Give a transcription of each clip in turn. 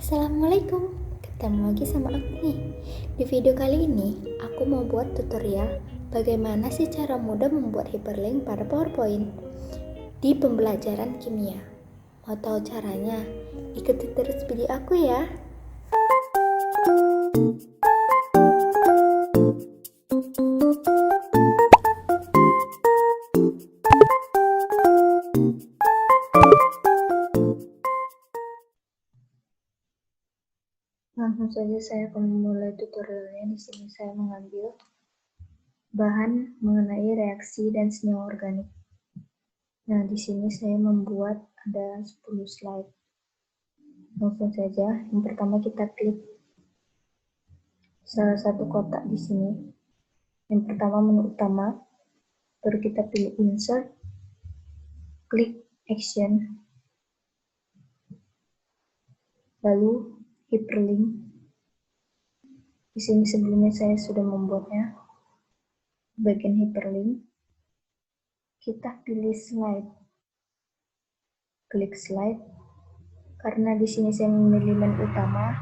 Assalamualaikum, ketemu lagi sama aku nih. Di video kali ini, aku mau buat tutorial bagaimana sih cara mudah membuat hyperlink pada PowerPoint di pembelajaran kimia. Mau tahu caranya? Ikuti terus video aku ya. Langsung saja saya akan memulai tutorialnya. Di sini saya mengambil bahan mengenai reaksi dan senyawa organik. Nah, di sini saya membuat ada 10 slide. Langsung saja, yang pertama kita klik salah satu kotak di sini. Yang pertama menu utama, baru kita pilih insert, klik action, lalu hyperlink. Di sini sebelumnya saya sudah membuatnya. Bagian hyperlink, kita pilih slide, klik slide. Karena di sini saya memilih menu utama,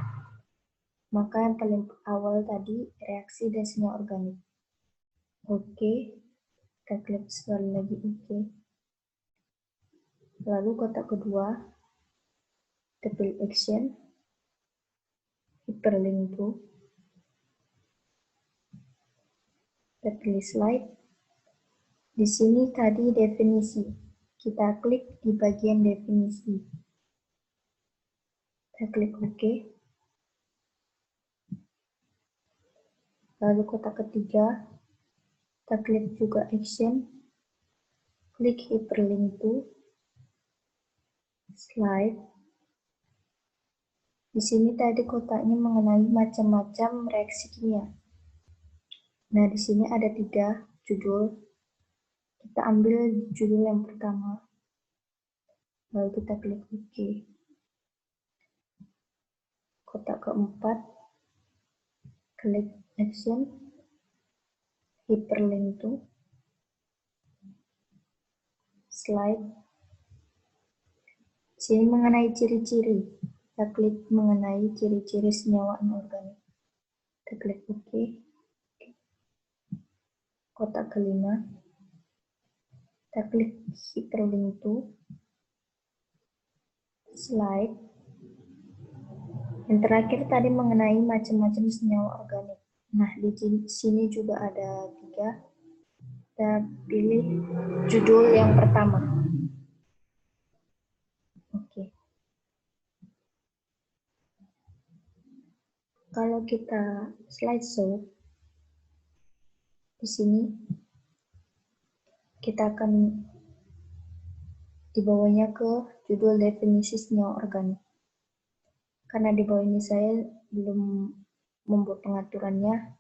maka yang paling awal tadi reaksi dan senyawa organik. Oke, kita klik sekali lagi oke. Lalu kotak kedua, kita pilih action, hyperlink to, kita pilih slide. Di sini tadi definisi, kita klik di bagian definisi. Kita klik OK. Lalu kotak ketiga, kita klik juga action, klik hyperlink to, slide. Di sini tadi kotaknya mengenai macam-macam reaksi kimia. Nah, di sini ada 3 judul. Kita ambil judul yang pertama, lalu kita klik OK. Kotak keempat, klik action, hyperlink to, slide. Sini mengenai ciri-ciri, kita klik mengenai ciri-ciri senyawa anorganik. Kita klik OK. Kotak kelima, kita klik hyperlink to, slide. Yang terakhir tadi mengenai macam-macam senyawa organik. Nah, di sini juga ada 3. Kita pilih judul yang pertama. Oke. Kalau kita slideshow, di sini kita akan dibawanya ke judul definisi senyawa organik. Karena di bawah ini saya belum membuat pengaturannya,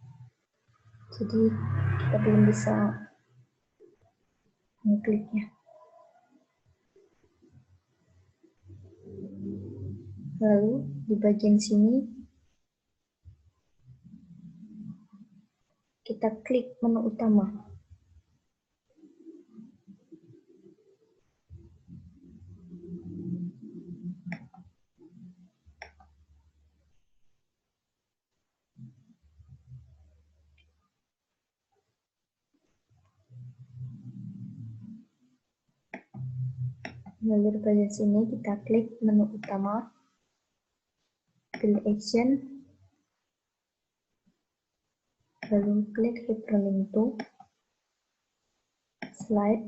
jadi kita belum bisa mengkliknya. Lalu di bagian sini kita klik menu utama. Lalu di bagian sini kita klik menu utama, pilih action, lalu klik hyperlink to, slide.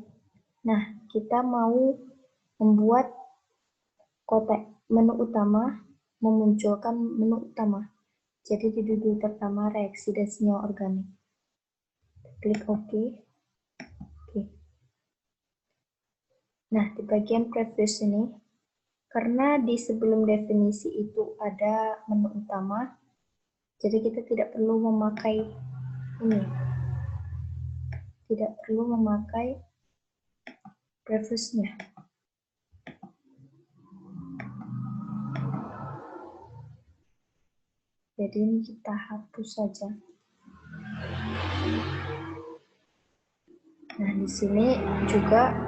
Nah, kita mau membuat kotak menu utama, memunculkan menu utama. Jadi di judul pertama reaksi dan senyawa organik. Klik OK. Oke. Nah, di bagian previous ini, karena di sebelum definisi itu ada menu utama, jadi kita tidak perlu memakai ini. Tidak perlu memakai previousnya. Jadi ini kita hapus saja. Nah, di sini juga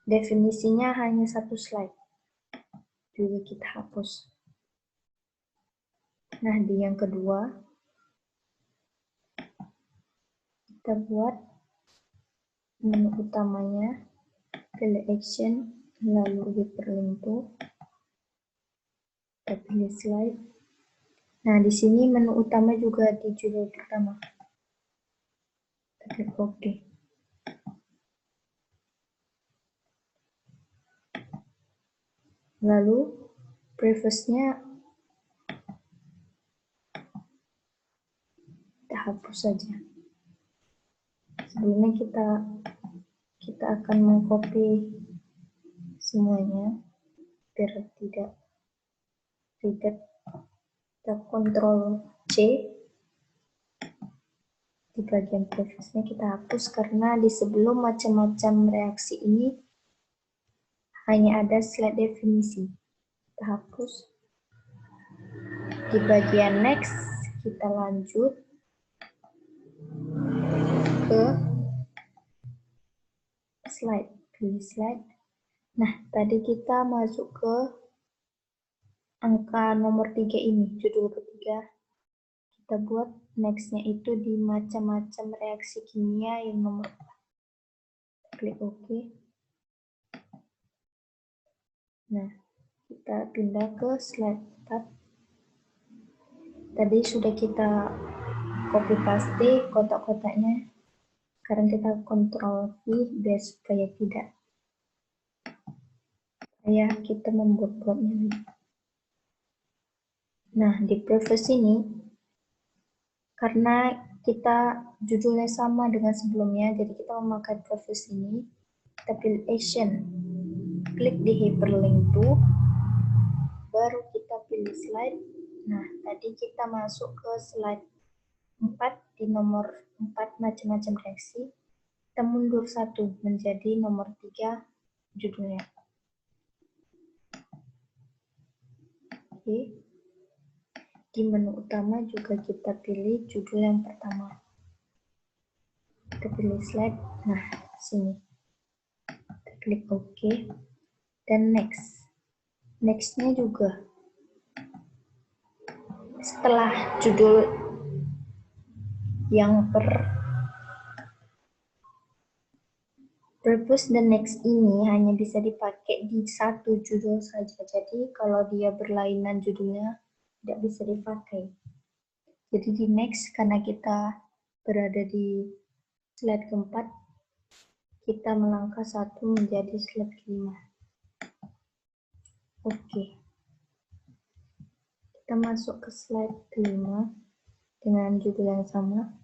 definisinya hanya 1 slide. juga kita hapus. Nah, di yang kedua, kita buat menu utamanya, pilih action, lalu hyperlink to, kita pilih slide. Nah, di sini menu utama juga di judul pertama. Kita klik OK. Lalu previous-nya kita hapus saja. Sebelumnya kita akan mengcopy semuanya biar tidak ribet. Kita Ctrl C, di bagian previous-nya kita hapus karena di sebelum macam-macam reaksi ini hanya ada slide definisi. Kita hapus. Di bagian next kita lanjut ke slide, pilih slide. Nah, tadi kita masuk ke angka nomor 3 ini, judul ketiga. Kita buat next-nya itu di macam-macam reaksi kimia yang nomor 4. Klik OK. Nah, kita pindah ke slide 4. Tadi sudah kita copy paste kotak-kotaknya. Sekarang kita Ctrl V biar supaya kita membuat-buatnya. Nah, di previous ini, karena kita judulnya sama dengan sebelumnya, jadi kita memakai previous ini, kita pilih action, klik di hyperlink to, baru kita pilih slide. Nah, tadi kita masuk ke slide 4, di nomor 4 macam-macam reaksi, kita mundur 1 menjadi nomor 3 judulnya. Oke. Di menu utama juga kita pilih judul yang pertama. Kita pilih slide. Nah, sini. Kita klik OK. Dan next. Next-nya juga. Setelah judul yang purpose dan next ini hanya bisa dipakai di satu judul saja. Jadi kalau dia berlainan judulnya tidak bisa dipakai. Jadi di next, karena kita berada di slide keempat, kita melangkah 1 menjadi slide kelima. Oke. Kita masuk ke slide kelima dengan judul yang sama.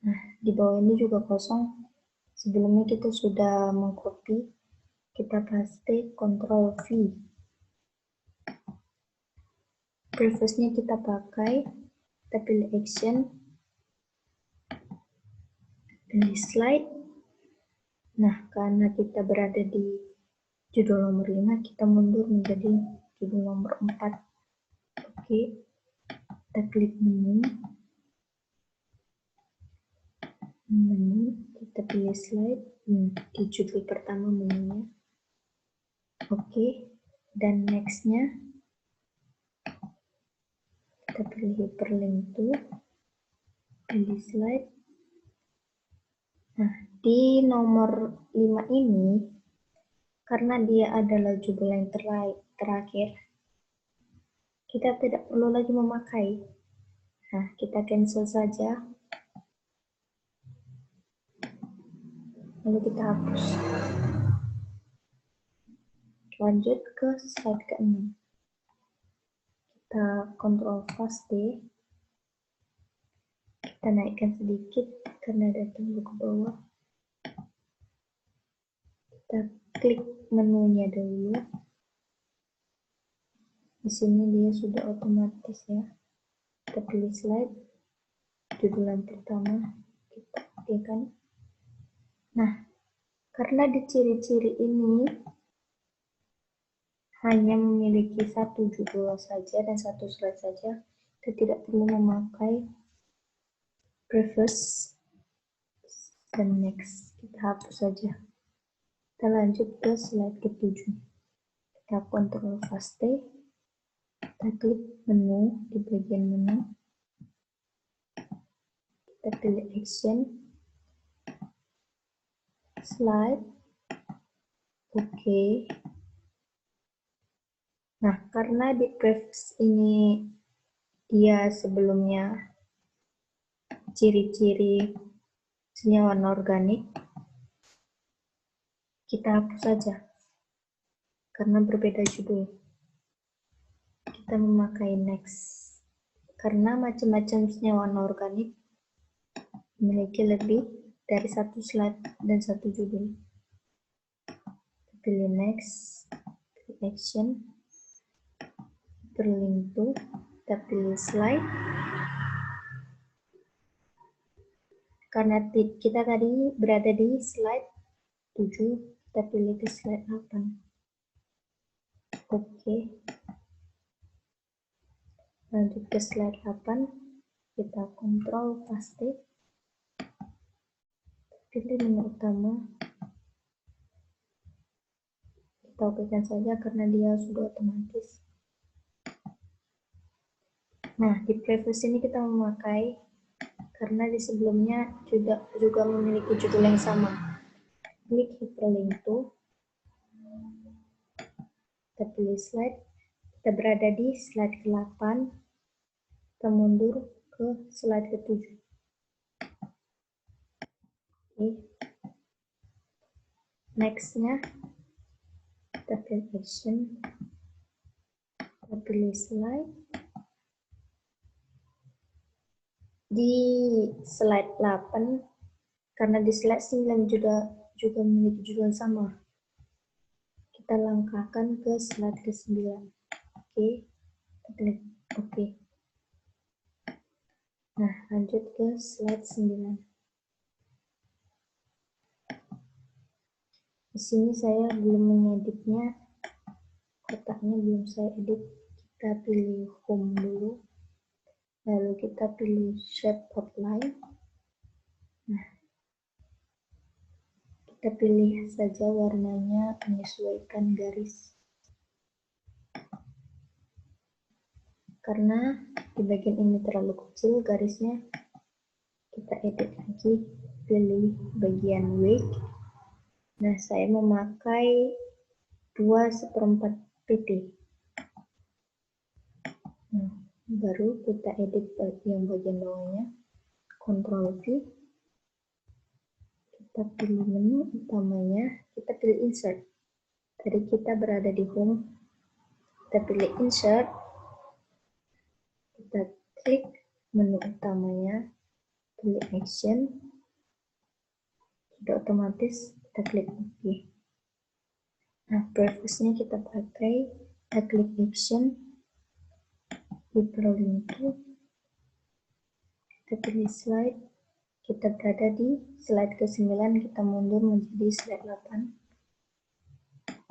Nah, di bawah ini juga kosong. Sebelumnya kita sudah mengcopy. Kita paste Ctrl V. Previous-nya kita pakai, kita pilih action, pilih slide. Nah, karena kita berada di judul nomor 5, kita mundur menjadi judul nomor 4. Oke, kita klik menu, kita pilih slide, di judul pertama menunya. Oke, dan next-nya kita pilih hyperlink to, pilih slide. Nah, di nomor 5 ini, karena dia adalah judul yang terakhir, kita tidak perlu lagi memakai. Nah, kita cancel saja. Lalu kita hapus. Lanjut ke slide ke-6. Kita Ctrl paste. Kita naikkan sedikit karena ada tombol ke bawah. Kita klik menunya dulu. Di sini dia sudah otomatis ya. Kita pilih slide, judul yang pertama, kita aktifkan. Nah, karena di ciri-ciri ini hanya memiliki satu judul saja dan satu slide saja, kita tidak perlu memakai previous dan next. Kita hapus saja. Kita lanjut ke slide ke-7. kita Ctrl paste, kita klik menu di bagian menu, kita pilih action, slide, oke. Nah, karena di prefix ini dia sebelumnya ciri-ciri senyawa anorganik, kita hapus saja karena berbeda judul. Kita memakai next karena macam-macam senyawa anorganik memiliki lebih dari satu slide dan satu judul. Pilih next, pilih action, link to, kita pilih slide. Karena kita tadi berada di slide 7, kita pilih ke slide 8. Oke. Lanjut ke slide 8, kita Ctrl paste. Pilih menu utama. Kita okekan saja karena dia sudah otomatis. Nah, di previous ini kita memakai karena di sebelumnya juga memiliki judul yang sama. Klik hyperlink to, kita pilih slide, kita berada di slide ke-8, kita mundur ke slide ke-7. Oke. Next-nya, kita pilih action, kita pilih slide. Di slide 8, karena di slide 9 juga memiliki judul yang sama, kita langkahkan ke slide ke-9. Oke, kita klik oke. Nah, lanjut ke slide 9. Di sini saya belum mengeditnya, kotaknya belum saya edit. Kita pilih home dulu, lalu kita pilih shape outline. Nah, kita pilih saja warnanya menyesuaikan garis. Karena di bagian ini terlalu kecil garisnya, kita edit lagi, pilih bagian weight. Nah, saya memakai 2/4 pt. Nah, baru kita edit yang bagian bawahnya, Ctrl V. Kita pilih menu utamanya, kita pilih insert. Tadi kita berada di home, kita pilih insert, kita klik menu utamanya, pilih action, sudah otomatis kita klik OK. Nah, previous-nya kita pakai, kita klik action, hyperlink to, kita pilih slide, kita berada di slide ke-9, kita mundur menjadi slide 8.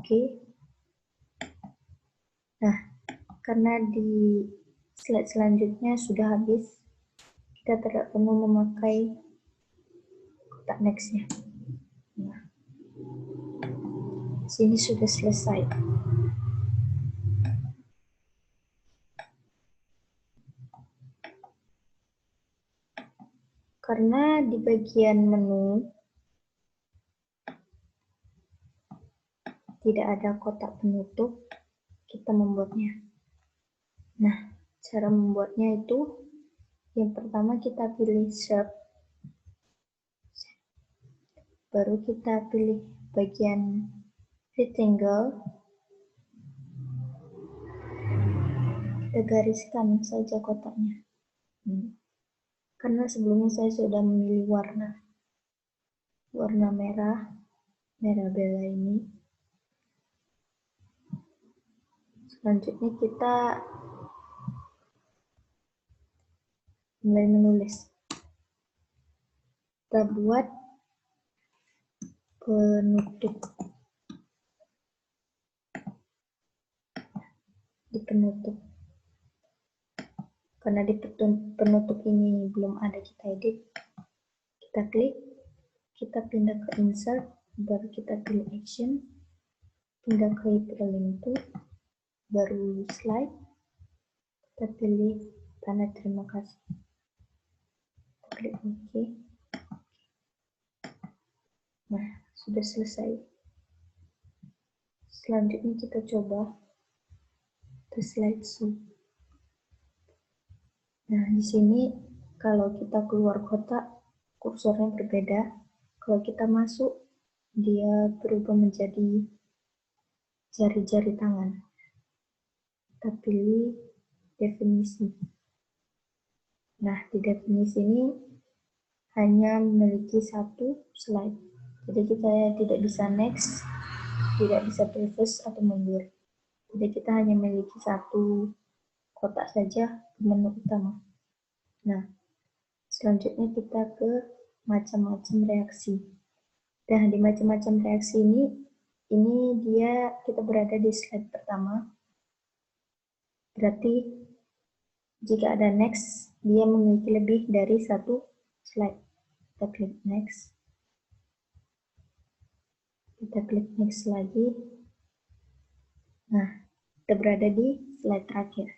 Oke. Nah, karena di slide selanjutnya sudah habis, kita tidak perlu memakai kotak next-nya. Nah, sini sudah selesai. Karena di bagian menu tidak ada kotak penutup, kita membuatnya. Nah, cara membuatnya itu, yang pertama kita pilih shape, baru kita pilih bagian rectangle, kita gariskan saja kotaknya. Karena sebelumnya saya sudah memilih warna merah bela ini. Selanjutnya kita mulai menulis. Kita buat penutup. Di penutup. Karena di penutup ini belum ada kita edit, kita klik, kita pindah ke insert, baru kita pilih action, pindah ke hyperlink itu, baru slide, kita pilih tanda terima kasih, kita klik OK. Nah, sudah selesai. Selanjutnya kita coba ke slideshow. Nah, di sini kalau kita keluar kotak, kursornya berbeda. Kalau kita masuk, dia berubah menjadi jari-jari tangan. Kita pilih definisi. Nah, di definisi ini hanya memiliki satu slide. Jadi kita tidak bisa next, tidak bisa previous atau mundur. Jadi kita hanya memiliki satu kotak saja di menu utama. Nah, selanjutnya kita ke macam-macam reaksi. Dan di macam-macam reaksi ini kita berada di slide pertama. Berarti jika ada next, dia memiliki lebih dari satu slide. Kita klik next. Kita klik next lagi. Nah, kita berada di slide terakhir.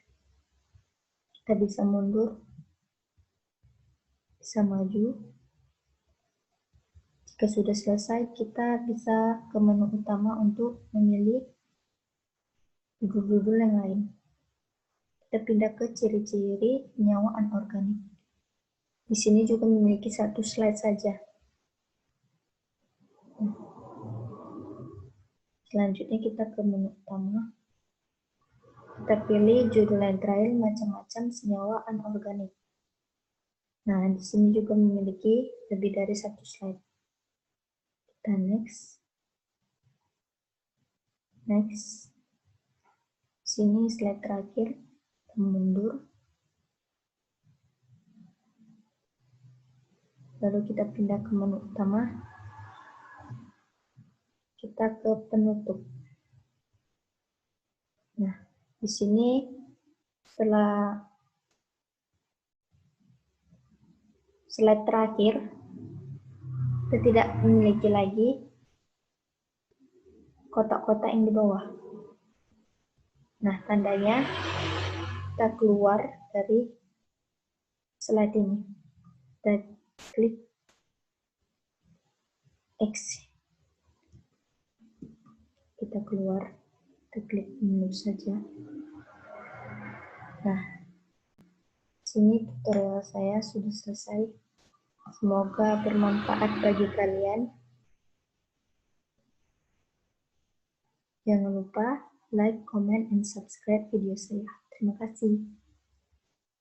Kita bisa mundur, bisa maju. Jika sudah selesai, kita bisa ke menu utama untuk memilih judul-judul yang lain. Kita pindah ke ciri-ciri senyawa anorganik. Di sini juga memiliki satu slide saja. Selanjutnya kita ke menu utama. Kita pilih judul yang terakhir macam-macam senyawa anorganik. Nah, di sini juga memiliki lebih dari satu slide. Kita next. Next. Sini slide terakhir. Kita mundur. Lalu kita pindah ke menu utama. Kita ke penutup. Nah, di sini setelah slide terakhir, kita tidak memiliki lagi kotak-kotak yang di bawah. Nah, tandanya kita keluar dari slide ini. Kita klik X. Kita keluar, kita klik menu saja. Nah, sini tutorial saya sudah selesai. Semoga bermanfaat bagi kalian. Jangan lupa like, comment, and subscribe video saya. Terima kasih.